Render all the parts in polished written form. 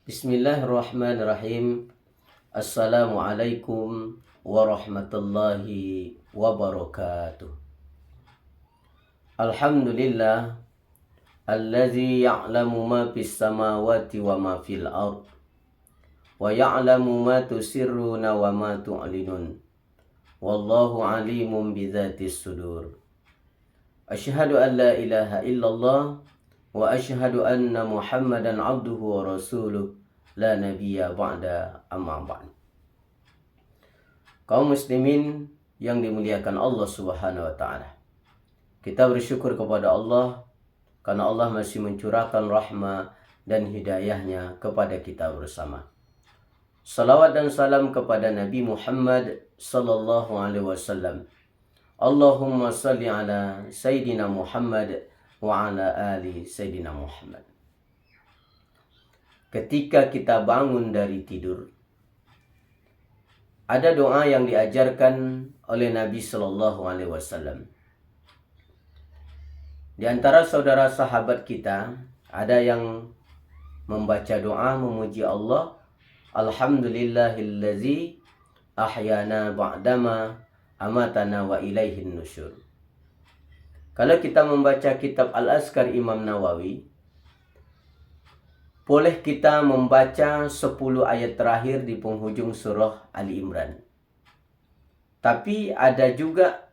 Bismillahirrahmanirrahim. Assalamualaikum warahmatullahi wabarakatuh. Alhamdulillah allazi ya'lamu ma fis samawati wa ma fil ard wa ya'lamu ma tusirruna wa ma tu'linun. Wallahu alimun bidzatis sudur. Asyhadu an la ilaha illallah wa asyhadu anna Muhammadan abduhu wa rasuluh. La nabiyya ba'da amma ba'd. Kaum muslimin yang dimuliakan Allah Subhanahu wa taala. Kita bersyukur kepada Allah karena Allah masih mencurahkan rahmah dan hidayahnya kepada kita bersama. Salawat dan salam kepada Nabi Muhammad sallallahu alaihi wasallam. Allahumma salli ala Sayyidina Muhammad wa ala ali Sayyidina Muhammad. Ketika kita bangun dari tidur, ada doa yang diajarkan oleh Nabi Shallallahu Alaihi Wasallam. Di antara saudara sahabat kita, ada yang membaca doa memuji Allah, Alhamdulillahillazi ahyana ba'dama amatana wa ilaihin nusyur. Kalau kita membaca kitab Al-Azkar Imam Nawawi, boleh kita membaca 10 ayat terakhir di penghujung surah Ali Imran. Tapi ada juga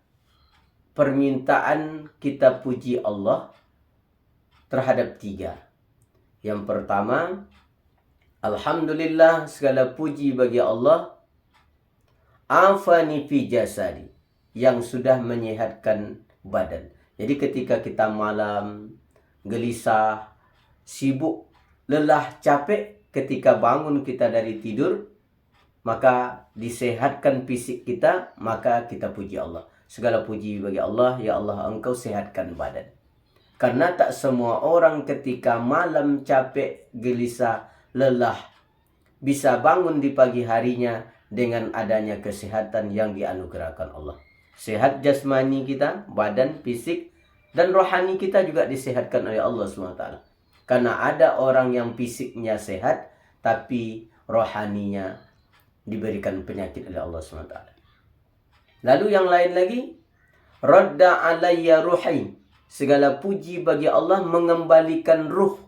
permintaan kita puji Allah terhadap 3. Yang pertama, Alhamdulillah, segala puji bagi Allah, afani fi jasadi, yang sudah menyehatkan badan. Jadi ketika kita malam, gelisah, sibuk, lelah, capek, ketika bangun kita dari tidur, maka disehatkan fisik kita, maka kita puji Allah. Segala puji bagi Allah, ya Allah engkau sehatkan badan. Karena tak semua orang ketika malam capek, gelisah, lelah, bisa bangun di pagi harinya dengan adanya kesehatan yang dianugerahkan Allah. Sehat jasmani kita, badan, fisik, dan rohani kita juga disehatkan oleh Allah SWT. Karena ada orang yang fisiknya sehat, tapi rohaninya diberikan penyakit oleh Allah SWT. Lalu yang lain lagi, Radda alayya ruhi, segala puji bagi Allah mengembalikan ruh.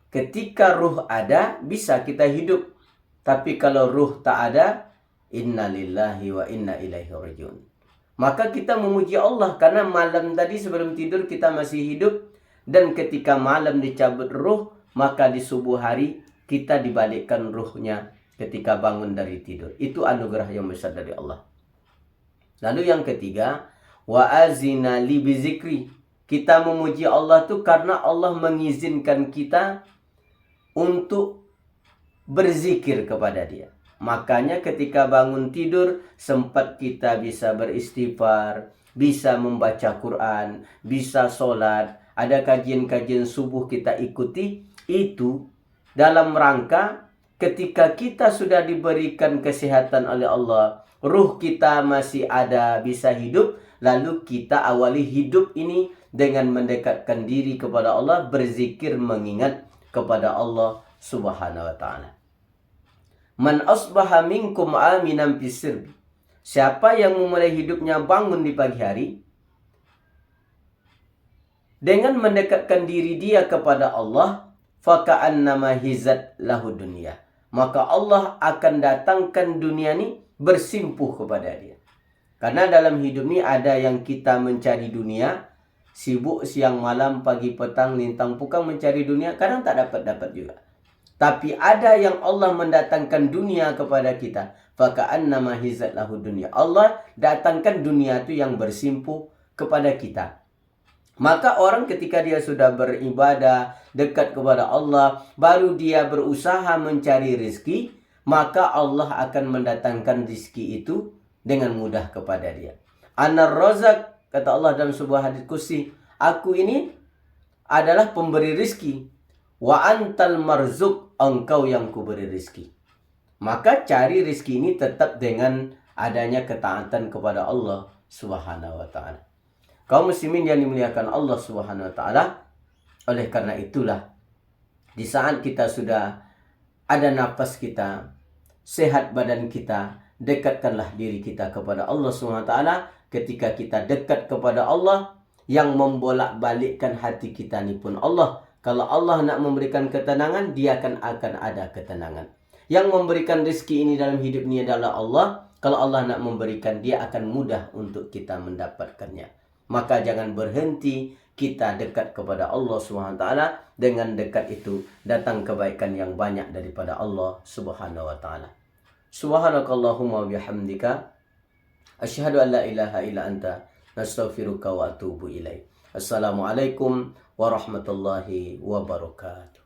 Ketika ruh ada, bisa kita hidup. Tapi kalau ruh tak ada, inna lillahi wa inna ilaihi rajiun. Maka kita memuji Allah karena malam tadi sebelum tidur kita masih hidup. Dan ketika malam dicabut ruh, maka di subuh hari kita dibalikkan ruhnya ketika bangun dari tidur. Itu anugerah yang besar dari Allah. Lalu yang ketiga, wa azina li bizikri. Kita memuji Allah itu karena Allah mengizinkan kita untuk berzikir kepada Dia. Makanya ketika bangun tidur, sempat kita bisa beristighfar, bisa membaca Quran, bisa sholat, ada kajian-kajian subuh kita ikuti, itu dalam rangka ketika kita sudah diberikan kesehatan oleh Allah, ruh kita masih ada, bisa hidup, lalu kita awali hidup ini dengan mendekatkan diri kepada Allah, berzikir mengingat kepada Allah Subhanahu wa ta'ala. Man asbaha minkum aminan fisirbi. Siapa yang memulai hidupnya bangun di pagi hari dengan mendekatkan diri dia kepada Allah, faka'annama hizat lahu dunya, maka Allah akan datangkan dunia ini bersimpuh kepada dia. Karena dalam hidup ini ada yang kita mencari dunia, sibuk siang malam, pagi petang, lintang pukang mencari dunia, kadang tak dapat juga. Tapi ada yang Allah mendatangkan dunia kepada kita, faka'annama hizat lahu dunya. Allah datangkan dunia itu yang bersimpuh kepada kita. Maka orang ketika dia sudah beribadah, dekat kepada Allah, baru dia berusaha mencari rezeki, maka Allah akan mendatangkan rezeki itu dengan mudah kepada dia. Anar razak, kata Allah dalam sebuah hadis qudsi, aku ini adalah pemberi rezeki. Wa antal marzuk, engkau yang kuberi rezeki. Maka cari rezeki ini tetap dengan adanya ketaatan kepada Allah Subhanahu wa ta'ala. Kaum muslimin yang dimuliakan Allah Subhanahu wa ta'ala, oleh karena itulah Di saat kita sudah ada nafas kita, sehat badan kita, dekatkanlah diri kita kepada Allah SWT. Ketika kita dekat kepada Allah, yang membolak-balikkan hati kita ni pun Allah. Kalau Allah nak memberikan ketenangan, dia akan ada ketenangan. Yang memberikan rezeki ini dalam hidup ini adalah Allah. Kalau Allah nak memberikan, dia akan mudah untuk kita mendapatkannya. Maka jangan berhenti kita dekat kepada Allah SWT. Dengan dekat itu datang kebaikan yang banyak daripada Allah Subhanahu wa taala. Subhanakallahumma bihamdika asyhadu an la ilaha illa anta nastaghfiruka wa atubu ilaik. Assalamualaikum warahmatullahi wabarakatuh.